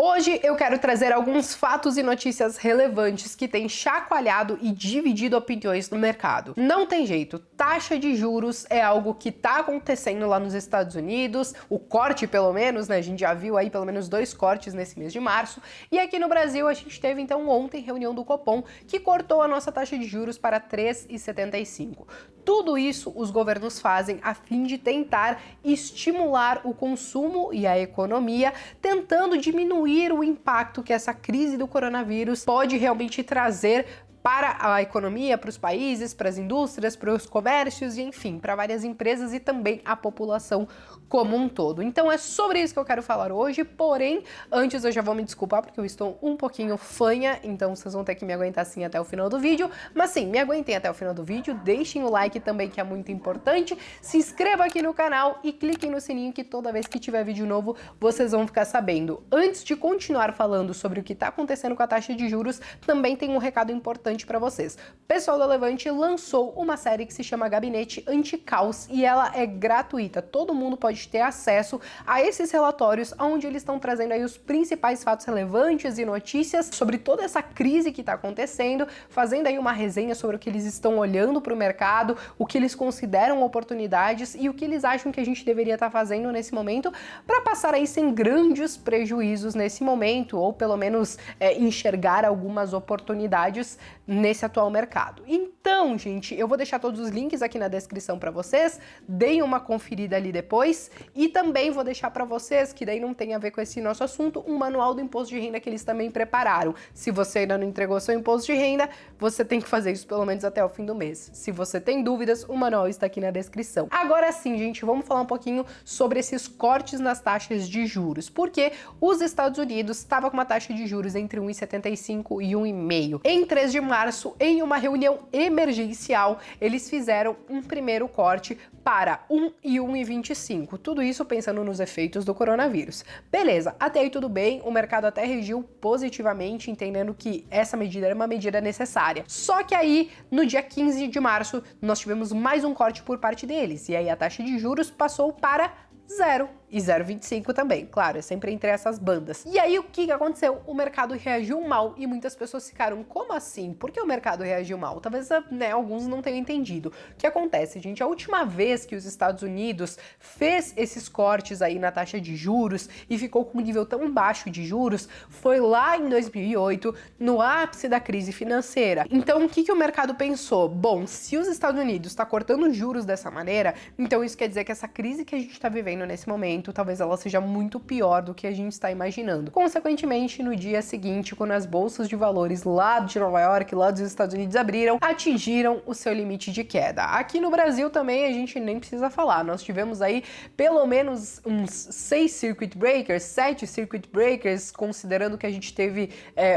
Hoje eu quero trazer alguns fatos e notícias relevantes que têm chacoalhado e dividido opiniões no mercado. Não tem jeito, taxa de juros é algo que tá acontecendo lá nos Estados Unidos, o corte pelo menos, né? A gente já viu aí pelo menos 2 cortes nesse mês de março, e aqui no Brasil a gente teve então ontem reunião do Copom que cortou a nossa taxa de juros para 3,75. Tudo isso os governos fazem a fim de tentar estimular o consumo e a economia, tentando diminuir o impacto que essa crise do coronavírus pode realmente trazer para a economia, para os países, para as indústrias, para os comércios e, enfim, para várias empresas e também a população como um todo. Então é sobre isso que eu quero falar hoje, porém, antes eu já vou me desculpar porque eu estou um pouquinho fanha, então vocês vão ter que me aguentar assim até o final do vídeo, mas sim, me aguentem até o final do vídeo, deixem o like também que é muito importante, se inscreva aqui no canal e cliquem no sininho que toda vez que tiver vídeo novo vocês vão ficar sabendo. Antes de continuar falando sobre o que está acontecendo com a taxa de juros, também tem um recado importante para vocês. O pessoal da Levante lançou uma série que se chama Gabinete Anti-Caos e ela é gratuita. Todo mundo pode ter acesso a esses relatórios onde eles estão trazendo aí os principais fatos relevantes e notícias sobre toda essa crise que está acontecendo, fazendo aí uma resenha sobre o que eles estão olhando para o mercado, o que eles consideram oportunidades e o que eles acham que a gente deveria estar fazendo nesse momento para passar aí sem grandes prejuízos nesse momento, ou pelo menos enxergar algumas oportunidades nesse atual mercado. Então, gente, eu vou deixar todos os links aqui na descrição para vocês, deem uma conferida ali depois e também vou deixar para vocês, que daí não tem a ver com esse nosso assunto, um manual do imposto de renda que eles também prepararam. Se você ainda não entregou seu imposto de renda, você tem que fazer isso pelo menos até o fim do mês. Se você tem dúvidas, o manual está aqui na descrição. Agora sim, gente, vamos falar um pouquinho sobre esses cortes nas taxas de juros, porque os Estados Unidos estavam com uma taxa de juros entre 1,75 e 1,5. Em 3 de março, em uma reunião emergencial, eles fizeram um primeiro corte para 1 e 1,25. Tudo isso pensando nos efeitos do coronavírus. Beleza, até aí tudo bem, o mercado até reagiu positivamente, entendendo que essa medida era uma medida necessária. Só que aí, no dia 15 de março, nós tivemos mais um corte por parte deles, e aí a taxa de juros passou para 0 e 0,25 também, claro, é sempre entre essas bandas. E aí o que aconteceu? O mercado reagiu mal e muitas pessoas ficaram, como assim? Por que o mercado reagiu mal? Talvez, né, alguns não tenham entendido. O que acontece, gente? A última vez que os Estados Unidos fez esses cortes aí na taxa de juros e ficou com um nível tão baixo de juros foi lá em 2008, no ápice da crise financeira. Então o que o mercado pensou? Bom, se os Estados Unidos está cortando juros dessa maneira, então isso quer dizer que essa crise que a gente está vivendo nesse momento, talvez ela seja muito pior do que a gente está imaginando. Consequentemente, no dia seguinte, quando as bolsas de valores lá de Nova York, lá dos Estados Unidos abriram, atingiram o seu limite de queda. Aqui no Brasil também a gente nem precisa falar, nós tivemos aí pelo menos uns 6 circuit breakers, 7 circuit breakers, considerando que a gente teve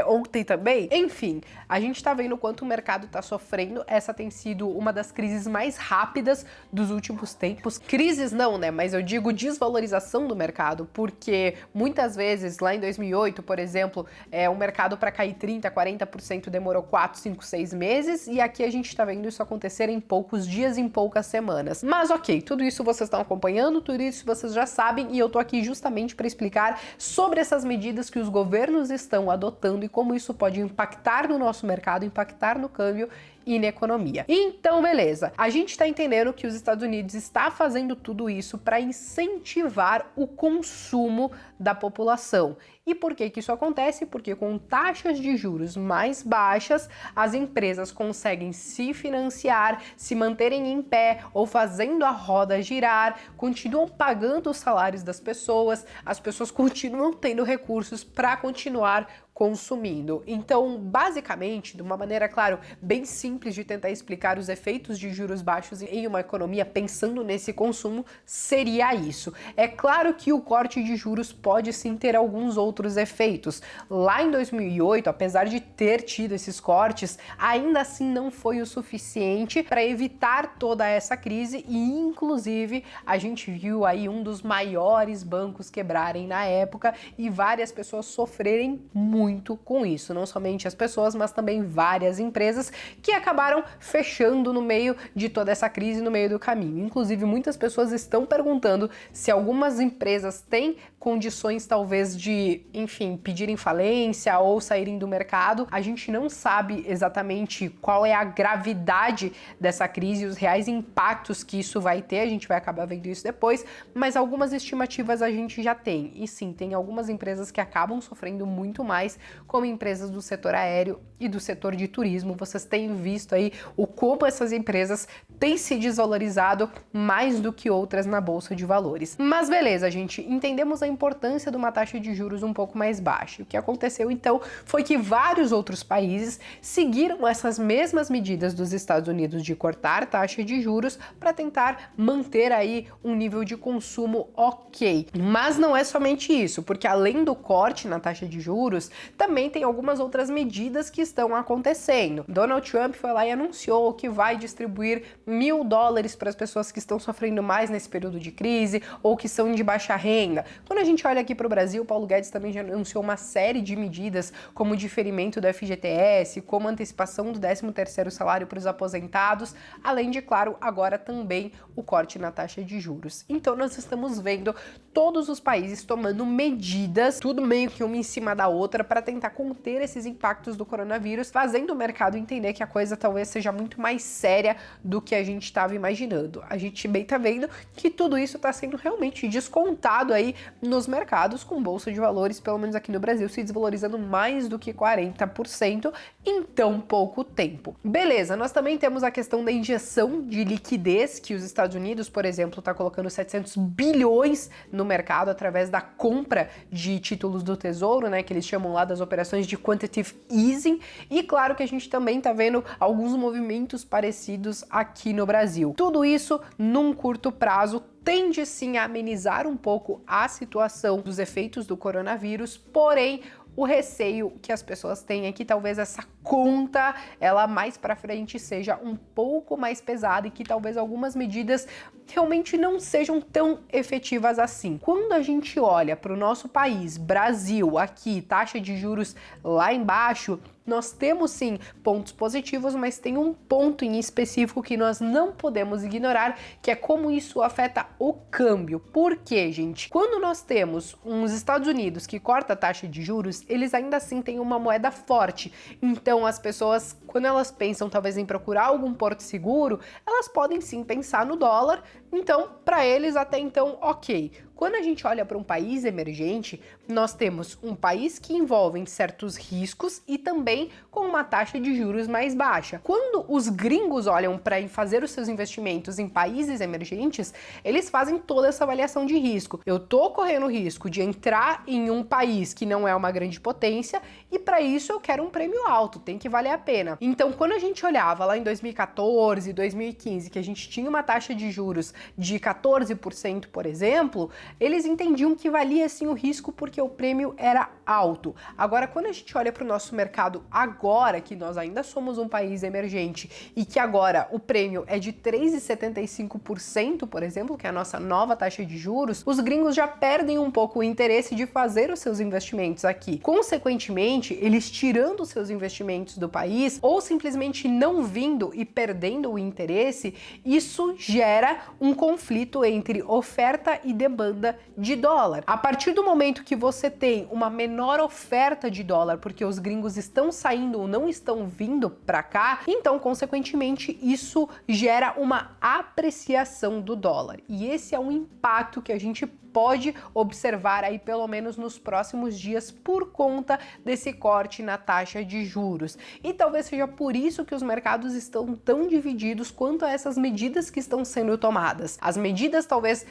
ontem também. Enfim, a gente tá vendo o quanto o mercado tá sofrendo. Essa tem sido uma das crises mais rápidas dos últimos tempos. Crises não, né? Mas eu digo desvalorização do mercado, porque muitas vezes, lá em 2008, por exemplo, o mercado para cair 30%, 40% demorou 4, 5, 6 meses, e aqui a gente está vendo isso acontecer em poucos dias, em poucas semanas. Mas ok, tudo isso vocês estão acompanhando, tudo isso vocês já sabem, e eu tô aqui justamente para explicar sobre essas medidas que os governos estão adotando e como isso pode impactar no nosso mercado, impactar no câmbio e na economia. Então, beleza. A gente está entendendo que os Estados Unidos está fazendo tudo isso para incentivar o consumo da população. E por que isso acontece? Porque com taxas de juros mais baixas, as empresas conseguem se financiar, se manterem em pé ou fazendo a roda girar, continuam pagando os salários das pessoas, as pessoas continuam tendo recursos para continuar consumindo. Então, basicamente, de uma maneira, claro, bem simples de tentar explicar os efeitos de juros baixos em uma economia pensando nesse consumo, seria isso. É claro que o corte de juros pode sim ter alguns outros efeitos. Lá em 2008, apesar de ter tido esses cortes, ainda assim não foi o suficiente para evitar toda essa crise e, inclusive, a gente viu aí um dos maiores bancos quebrarem na época e várias pessoas sofrerem muito muito com isso, não somente as pessoas, mas também várias empresas que acabaram fechando no meio de toda essa crise, no meio do caminho. Inclusive, muitas pessoas estão perguntando se algumas empresas têm condições talvez de, enfim, pedirem falência ou saírem do mercado. A gente não sabe exatamente qual é a gravidade dessa crise, os reais impactos que isso vai ter, a gente vai acabar vendo isso depois, mas algumas estimativas a gente já tem. E sim, tem algumas empresas que acabam sofrendo muito mais, como empresas do setor aéreo e do setor de turismo. Vocês têm visto aí o como essas empresas têm se desvalorizado mais do que outras na bolsa de valores. Mas beleza, gente, entendemos a importância de uma taxa de juros um pouco mais baixa. O que aconteceu então foi que vários outros países seguiram essas mesmas medidas dos Estados Unidos de cortar taxa de juros para tentar manter aí um nível de consumo ok. Mas não é somente isso, porque além do corte na taxa de juros, também tem algumas outras medidas que estão acontecendo. Donald Trump foi lá e anunciou que vai distribuir $1.000 para as pessoas que estão sofrendo mais nesse período de crise ou que são de baixa renda. Quando a gente olha aqui para o Brasil, Paulo Guedes também já anunciou uma série de medidas, como o diferimento do FGTS, como antecipação do 13º salário para os aposentados, além de, claro, agora também o corte na taxa de juros. Então nós estamos vendo todos os países tomando medidas, tudo meio que uma em cima da outra, para tentar conter esses impactos do coronavírus, fazendo o mercado entender que a coisa talvez seja muito mais séria do que a gente estava imaginando. A gente bem tá vendo que tudo isso está sendo realmente descontado aí nos mercados, com bolsa de valores, pelo menos aqui no Brasil, se desvalorizando mais do que 40% em tão pouco tempo. Beleza, nós também temos a questão da injeção de liquidez, que os Estados Unidos, por exemplo, está colocando 700 bilhões no mercado através da compra de títulos do Tesouro, né, que eles chamam lá das operações de quantitative easing, e claro que a gente também está vendo alguns movimentos parecidos aqui no Brasil. Tudo isso num curto prazo tende sim a amenizar um pouco a situação dos efeitos do coronavírus, porém o receio que as pessoas têm é que talvez essa conta, ela mais para frente seja um pouco mais pesada e que talvez algumas medidas realmente não sejam tão efetivas assim. Quando a gente olha para o nosso país, Brasil, aqui, taxa de juros lá embaixo, nós temos sim pontos positivos, mas tem um ponto em específico que nós não podemos ignorar, que é como isso afeta o câmbio. Por quê, gente? Quando nós temos uns Estados Unidos que corta a taxa de juros, eles ainda assim têm uma moeda forte. Então as pessoas, quando elas pensam talvez em procurar algum porto seguro, elas podem sim pensar no dólar. Então, para eles até então, ok. Quando a gente olha para um país emergente, nós temos um país que envolve certos riscos e também com uma taxa de juros mais baixa. Quando os gringos olham para fazer os seus investimentos em países emergentes, eles fazem toda essa avaliação de risco. Eu tô correndo risco de entrar em um país que não é uma grande potência e para isso eu quero um prêmio alto, tem que valer a pena. Então, quando a gente olhava lá em 2014, 2015, que a gente tinha uma taxa de juros de 14%, por exemplo, eles entendiam que valia sim o risco porque o prêmio era alto. Agora, quando a gente olha para o nosso mercado agora, que nós ainda somos um país emergente e que agora o prêmio é de 3,75%, por exemplo, que é a nossa nova taxa de juros, os gringos já perdem um pouco o interesse de fazer os seus investimentos aqui. Consequentemente, eles tirando os seus investimentos do país ou simplesmente não vindo e perdendo o interesse, isso gera um conflito entre oferta e demanda de dólar. A partir do momento que você tem uma menor oferta de dólar, porque os gringos estão saindo ou não estão vindo para cá, então, consequentemente, isso gera uma apreciação do dólar. E esse é um impacto que a gente pode observar aí pelo menos nos próximos dias por conta desse corte na taxa de juros. E talvez seja por isso que os mercados estão tão divididos quanto a essas medidas que estão sendo tomadas. As medidas talvez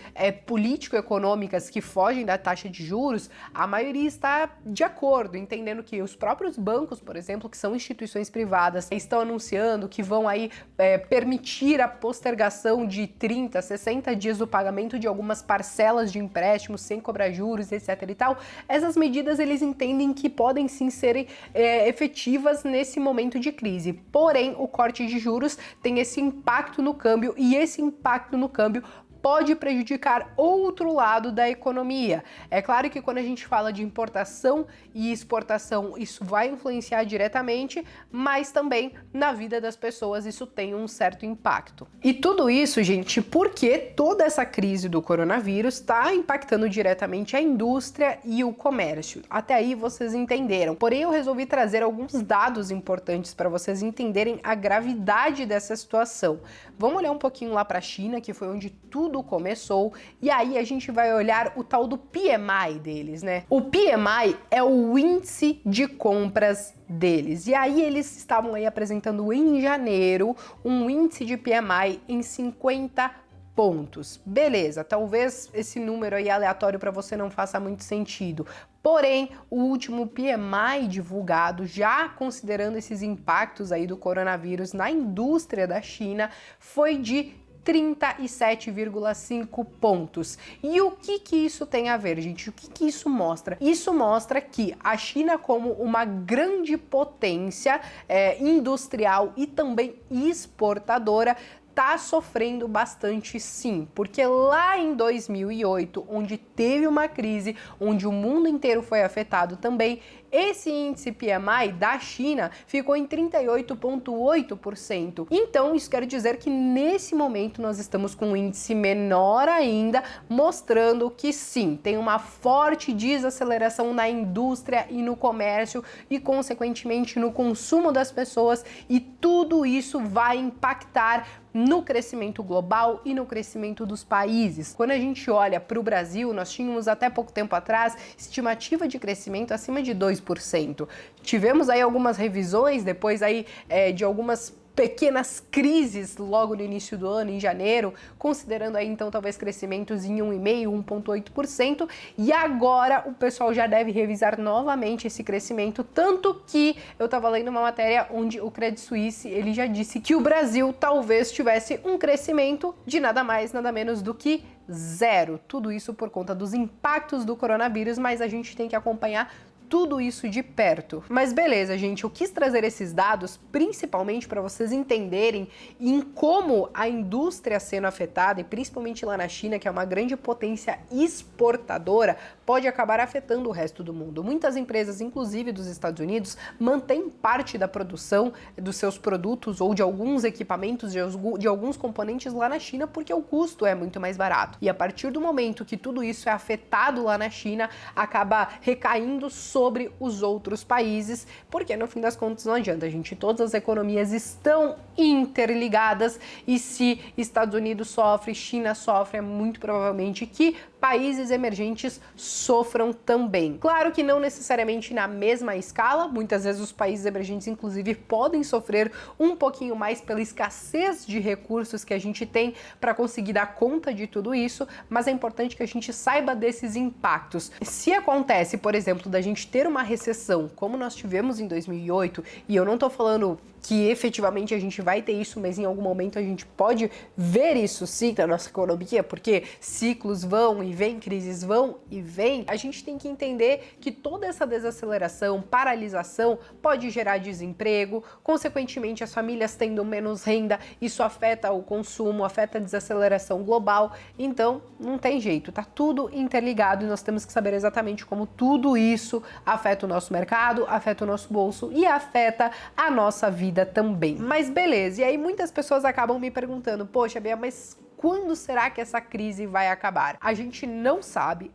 político-econômicas que fogem da taxa de juros, a maioria está de acordo, entendendo que os próprios bancos, por exemplo, que são instituições privadas, estão anunciando que vão aí permitir a postergação de 30, 60 dias do pagamento de algumas parcelas de empréstimos sem cobrar juros, etc e tal. Essas medidas eles entendem que podem sim serem efetivas nesse momento de crise. Porém, o corte de juros tem esse impacto no câmbio e esse impacto no câmbio pode prejudicar outro lado da economia. É claro que quando a gente fala de importação e exportação, isso vai influenciar diretamente, mas também na vida das pessoas isso tem um certo impacto. E tudo isso, gente, porque toda essa crise do coronavírus está impactando diretamente a indústria e o comércio. Até aí vocês entenderam. Porém, eu resolvi trazer alguns dados importantes para vocês entenderem a gravidade dessa situação. Vamos olhar um pouquinho lá para a China, que foi onde tudo começou, e aí a gente vai olhar o tal do PMI deles, né? O PMI é o índice de compras deles. E aí eles estavam aí apresentando em janeiro um índice de PMI em 50 pontos. Beleza, talvez esse número aí aleatório para você não faça muito sentido. Porém, o último PMI divulgado, já considerando esses impactos aí do coronavírus na indústria da China, foi de 37,5 pontos. E o que isso tem a ver, gente? O que isso mostra? Isso mostra que a China, como uma grande potência industrial e também exportadora, está sofrendo bastante sim, porque lá em 2008, onde teve uma crise, onde o mundo inteiro foi afetado também, esse índice PMI da China ficou em 38,8%. Então, isso quer dizer que nesse momento nós estamos com um índice menor ainda, mostrando que sim, tem uma forte desaceleração na indústria e no comércio e, consequentemente, no consumo das pessoas, e tudo isso vai impactar no crescimento global e no crescimento dos países. Quando a gente olha para o Brasil, nós tínhamos até pouco tempo atrás estimativa de crescimento acima de 2%. Tivemos aí algumas revisões depois aí de algumas pequenas crises logo no início do ano, em janeiro, considerando aí então talvez crescimentos em 1,5%, 1,8%, e agora o pessoal já deve revisar novamente esse crescimento, tanto que eu estava lendo uma matéria onde o Credit Suisse, ele já disse que o Brasil talvez tivesse um crescimento de nada mais, nada menos do que zero. Tudo isso por conta dos impactos do coronavírus, mas a gente tem que acompanhar tudo isso de perto. Mas beleza, gente, eu quis trazer esses dados principalmente para vocês entenderem em como a indústria sendo afetada, e principalmente lá na China, que é uma grande potência exportadora, pode acabar afetando o resto do mundo. Muitas empresas, inclusive dos Estados Unidos, mantêm parte da produção dos seus produtos ou de alguns equipamentos, de alguns componentes lá na China, porque o custo é muito mais barato. E a partir do momento que tudo isso é afetado lá na China, acaba recaindo sobre os outros países, porque no fim das contas não adianta, gente, todas as economias estão interligadas, e se Estados Unidos sofre, China sofre, é muito provavelmente que países emergentes sofram também. Claro que não necessariamente na mesma escala, muitas vezes os países emergentes inclusive podem sofrer um pouquinho mais pela escassez de recursos que a gente tem para conseguir dar conta de tudo isso, mas é importante que a gente saiba desses impactos. Se acontece, por exemplo, da gente ter uma recessão, como nós tivemos em 2008, e eu não estou falando que efetivamente a gente vai ter isso, mas em algum momento a gente pode ver isso sim na nossa economia, porque ciclos vão e vêm, crises vão e vêm, a gente tem que entender que toda essa desaceleração, paralisação pode gerar desemprego, consequentemente as famílias tendo menos renda, isso afeta o consumo, afeta a desaceleração global, então não tem jeito, tá tudo interligado e nós temos que saber exatamente como tudo isso afeta o nosso mercado, afeta o nosso bolso e afeta a nossa vida também. Mas beleza, e aí muitas pessoas acabam me perguntando, poxa, Bia, mas quando será que essa crise vai acabar? A gente não sabe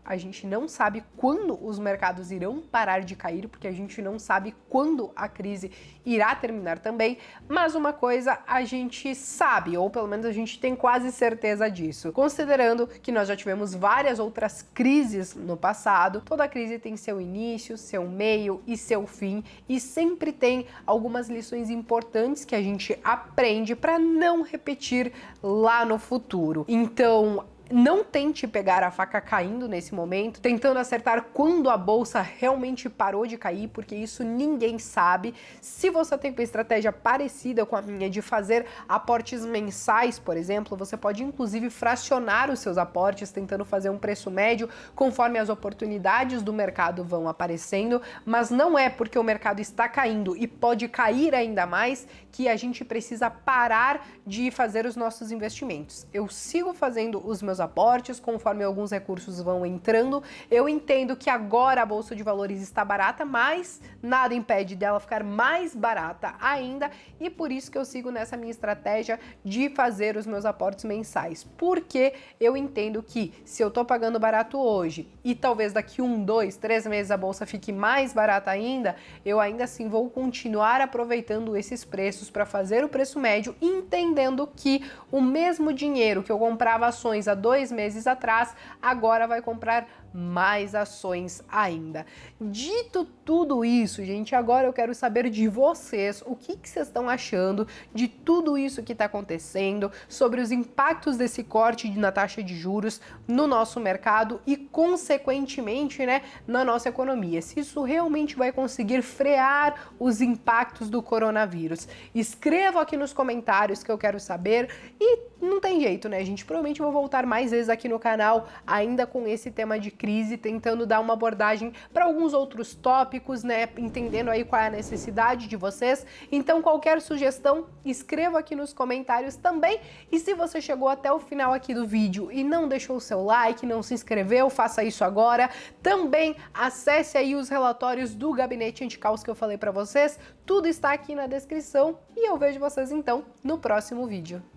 quando os mercados irão parar de cair, porque a gente não sabe quando a crise irá terminar também, mas uma coisa a gente sabe, ou pelo menos a gente tem quase certeza disso. Considerando que nós já tivemos várias outras crises no passado, toda crise tem seu início, seu meio e seu fim, e sempre tem algumas lições importantes que a gente aprende para não repetir lá no futuro. Então, não tente pegar a faca caindo nesse momento, tentando acertar quando a bolsa realmente parou de cair, porque isso ninguém sabe. Se você tem uma estratégia parecida com a minha de fazer aportes mensais, por exemplo, você pode inclusive fracionar os seus aportes, tentando fazer um preço médio conforme as oportunidades do mercado vão aparecendo, mas não é porque o mercado está caindo e pode cair ainda mais que a gente precisa parar de fazer os nossos investimentos. Eu sigo fazendo os meus aportes conforme alguns recursos vão entrando. Eu entendo que agora a Bolsa de Valores está barata, mas nada impede dela ficar mais barata ainda, e por isso que eu sigo nessa minha estratégia de fazer os meus aportes mensais, porque eu entendo que se eu tô pagando barato hoje e talvez daqui 1, 2, 3 meses a bolsa fique mais barata ainda, eu ainda assim vou continuar aproveitando esses preços para fazer o preço médio, entendendo que o mesmo dinheiro que eu comprava ações há 2 meses atrás, agora vai comprar mais ações ainda. Dito tudo isso, gente, agora eu quero saber de vocês o que vocês estão achando de tudo isso que está acontecendo, sobre os impactos desse corte na taxa de juros no nosso mercado e, consequentemente, né, na nossa economia. Se isso realmente vai conseguir frear os impactos do coronavírus. Escreva aqui nos comentários que eu quero saber, e não tem jeito, né, gente? Provavelmente vou voltar mais vezes aqui no canal, ainda com esse tema de crise, tentando dar uma abordagem para alguns outros tópicos, né, entendendo aí qual é a necessidade de vocês. Então, qualquer sugestão, escreva aqui nos comentários também. E se você chegou até o final aqui do vídeo e não deixou o seu like, não se inscreveu, faça isso agora. Também acesse aí os relatórios do Gabinete Anticaos que eu falei para vocês. Tudo está aqui na descrição e eu vejo vocês então no próximo vídeo.